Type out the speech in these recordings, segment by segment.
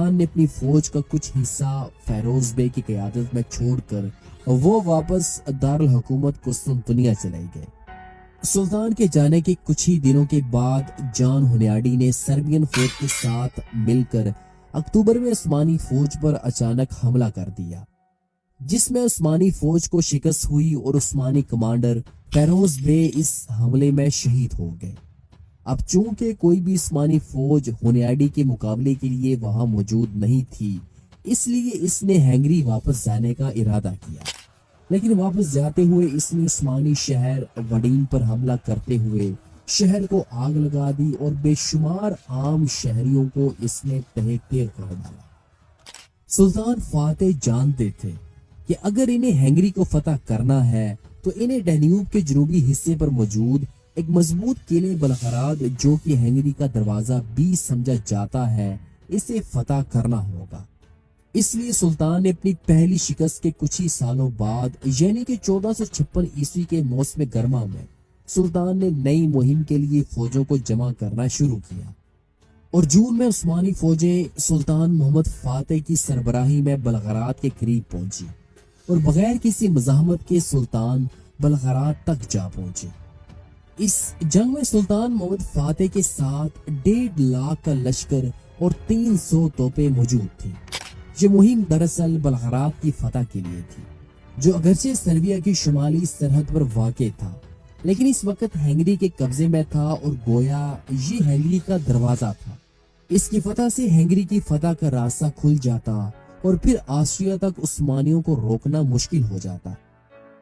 सुल्तान ने अपनी फौज का कुछ हिस्सा फेरोज बे की क़यादत में छोड़कर वो वापस दारुल हुकूमत कुस्तुनतुनिया चले गए। सुल्तान के जाने के कुछ ही दिनों के बाद जॉन हुनयाडी ने सर्बियन फौज के साथ मिलकर अक्टूबर में उस्मानी फौज पर अचानक हमला कर दिया, जिसमें उस्मानी फौज को शिकस्त हुई और उस्मानी कमांडर फेरोज बे इस हमले में शहीद हो गए। अब चूंकि कोई भी उस्मानी फौज हुनयाडी के मुकाबले के लिए वहां मौजूद नहीं थी, इसलिए इसने हंगरी वापस जाने का इरादा किया। लेकिन वापस जाते हुए इसने उस्मानी शहर वडीन पर हमला करते हुए शहर को आग लगा दी और बेशुमार आम शहरियों को इसने तहस कर डाला। सुल्तान फातेह जानते थे कि अगर इन्हें हंगरी को फतह करना है तो इन्हें डैन्यूब के जनूबी हिस्से पर मौजूद एक मजबूत किले बलगराद, जो कि हंगरी का दरवाजा भी समझा जाता है, इसे फतह करना होगा। इसलिए सुल्तान ने अपनी पहली शिकस्त के कुछ ही सालों बाद यानी कि 1456 ईस्वी के मौसम गर्मा में सुल्तान ने नई मुहिम के लिए फौजों को जमा करना शुरू किया और जून में उस्मानी फौजें सुल्तान मोहम्मद फातेह की सरबराही में बलगराद के करीब पहुंची और बगैर किसी मज़ाहमत के सुल्तान बलगराद तक जा पहुंचे। इस जंग में सुल्तान मोहम्मद फातेह के साथ 1.5 लाख का लश्कर और 300 तोपें मौजूद थी। ये मुहिम दरअसल बलगराद की फतह के लिए थी, जो अगरचे सर्बिया की शुमाली सरहद पर वाक़ था, लेकिन इस वक्त हंगरी के कब्जे में था और गोया ये हंगरी का दरवाजा था। इसकी फतह से हंगरी की फतह का रास्ता खुल जाता और फिर ऑस्ट्रिया तक उस्मानियों को रोकना मुश्किल हो जाता।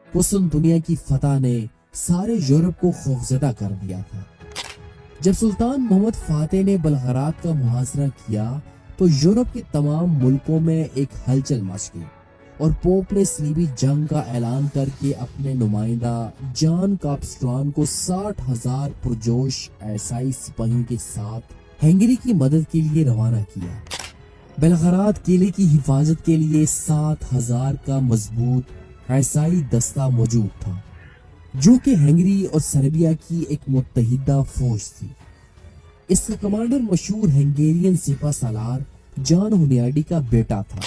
कुस्तुनतुनिया की फतह ने सारे यूरोप को खौफजदा कर दिया था। जब सुल्तान मोहम्मद फातेह ने बलगराद का मुहासरा किया तो यूरोप के तमाम मुल्कों में एक हलचल मच गई और पोप ने सलीबी जंग का ऐलान करके अपने नुमाइंदा जॉन कापस्ट्रॉन को 60,000 पुरजोश ईसाई सिपाहियों के साथ हंगरी की मदद के लिए रवाना किया। बेलगराद किले की हिफाजत के लिए 7,000 का मजबूत ईसाई दस्ता मौजूद था, जो कि हंगरी और सर्बिया की एक मुत्तहिदा फौज थी। इसका कमांडर मशहूर हंगेरियन सिपा सालार जॉन हुनयाडी का बेटा था।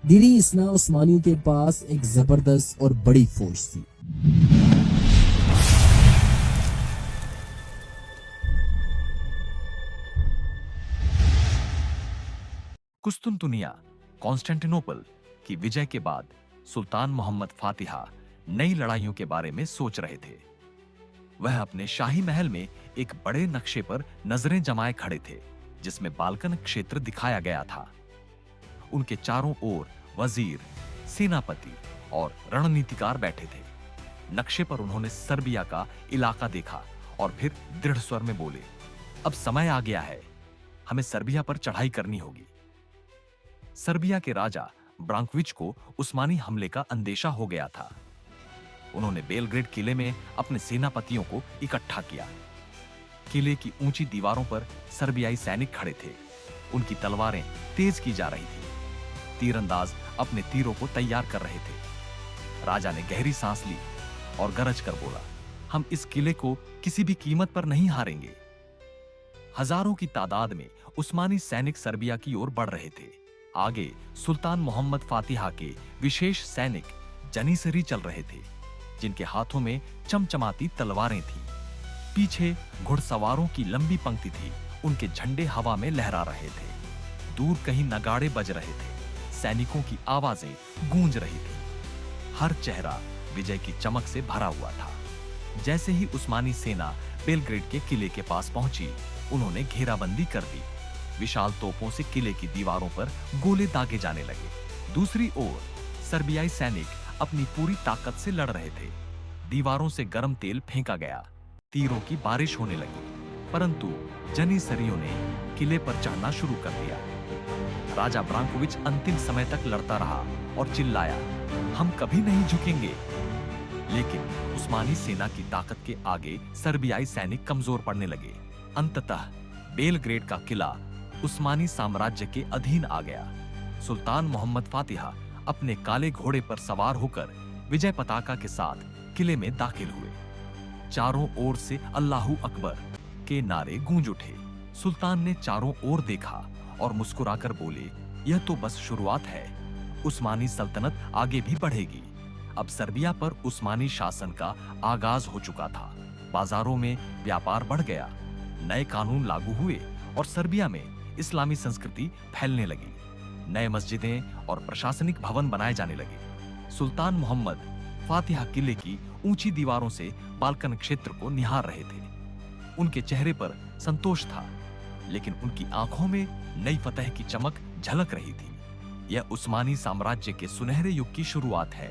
दिरी इसना उस्मानियों के पास एक जबरदस्त और बड़ी फौज थी। कुस्तुनतुनिया कॉन्स्टेंटिनोपल की विजय के बाद सुल्तान मोहम्मद फातिह नई लड़ाइयों के बारे में सोच रहे थे। वह अपने शाही महल में एक बड़े नक्शे पर नजरें जमाए खड़े थे, जिसमें बाल्कन क्षेत्र दिखाया गया था। उनके चारों ओर वजीर, सेनापति और रणनीतिकार बैठे थे। नक्शे पर उन्होंने सर्बिया का इलाका देखा और फिर दृढ़ स्वर में बोले, अब समय आ गया है, हमें सर्बिया पर चढ़ाई करनी होगी। सर्बिया के राजा ब्रांकोविच को उस्मानी हमले का अंदेशा हो गया था। उन्होंने बेलग्रेड किले में अपने सेनापतियों को इकट्ठा किया। किले की ऊंची दीवारों पर सर्बियाई सैनिक खड़े थे। उनकी तलवारें तेज की जा रही थी। तीरंदाज अपने तीरों को तैयार कर रहे थे। राजा ने गहरी सांस ली और गरज कर बोला, हम इस किले को किसी भी कीमत पर नहीं हारेंगे। हजारों की तादाद में उस्मानी सैनिक सर्बिया की ओर बढ़ रहे थे। आगे सुल्तान मोहम्मद फातिह के विशेष सैनिक जनीसरी चल रहे थे, जिनके हाथों में चमचमाती तलवारें थीं। पीछे घुड़सवारों की लंबी पंक्ति थी, उनके झंडे हवा में लहरा रहे थे। दूर कहीं नगाड़े बज रहे थे, सैनिकों की आवाजें गूंज रही थी। हर चेहरा विजय की चमक से भरा हुआ था। जैसे ही उस्मानी सेना बेलग्रेड के किले के पास पहुंची, उन्होंने घेराबंदी कर दी। विशाल तोपों से किले की दीवारों पर गोले दागे जाने लगे। दूसरी ओर सर्बियाई सैनिक अपनी पूरी ताकत से लड़ रहे थे। दीवारों से गर्म तेल फेंका गया, तीरों की बारिश होने लगी, परंतु जनीसरियों ने किले पर चढ़ना शुरू कर दिया। राजा ब्रांकोविच अंतिम समय तक लड़ता रहा और चिल्लाया, हम कभी नहीं झुकेंगे। लेकिन उस्मानी सेना की ताकत के आगे सर्बियाई सैनिक कमजोर पड़ने लगे। अंततः बेलग्रेड का किला उस्मानी साम्राज्य के अधीन आ गया। सुल्तान मोहम्मद फातिह अपने काले घोड़े पर सवार होकर विजय पताका के साथ किले में दाखिल हुए। चारों ओर से अल्लाहू अकबर के नारे गूंज उठे। सुल्तान ने चारों ओर देखा और मुस्कुराकर बोले, यह तो बस शुरुआत है। उस्मानी सल्तनत आगे भी बढ़ेगी। अब सर्बिया पर उस्मानी शासन का आगाज हो चुका था। बाजारों में व्यापार बढ़ गया, नए कानून लागू हुए और सर्बिया में इस्लामी संस्कृति फैलने लगी। नए मस्जिदें और प्रशासनिक भवन बनाए जाने लगे। सुल्तान मोहम्मद फातिहा किले की ऊंची दीवारों से बाल्कन क्षेत्र को निहार रहे थे। उनके चेहरे पर संतोष था, लेकिन उनकी आंखों में नई फतह की चमक झलक रही थी। यह उस्मानी साम्राज्य के सुनहरे युग की शुरुआत है।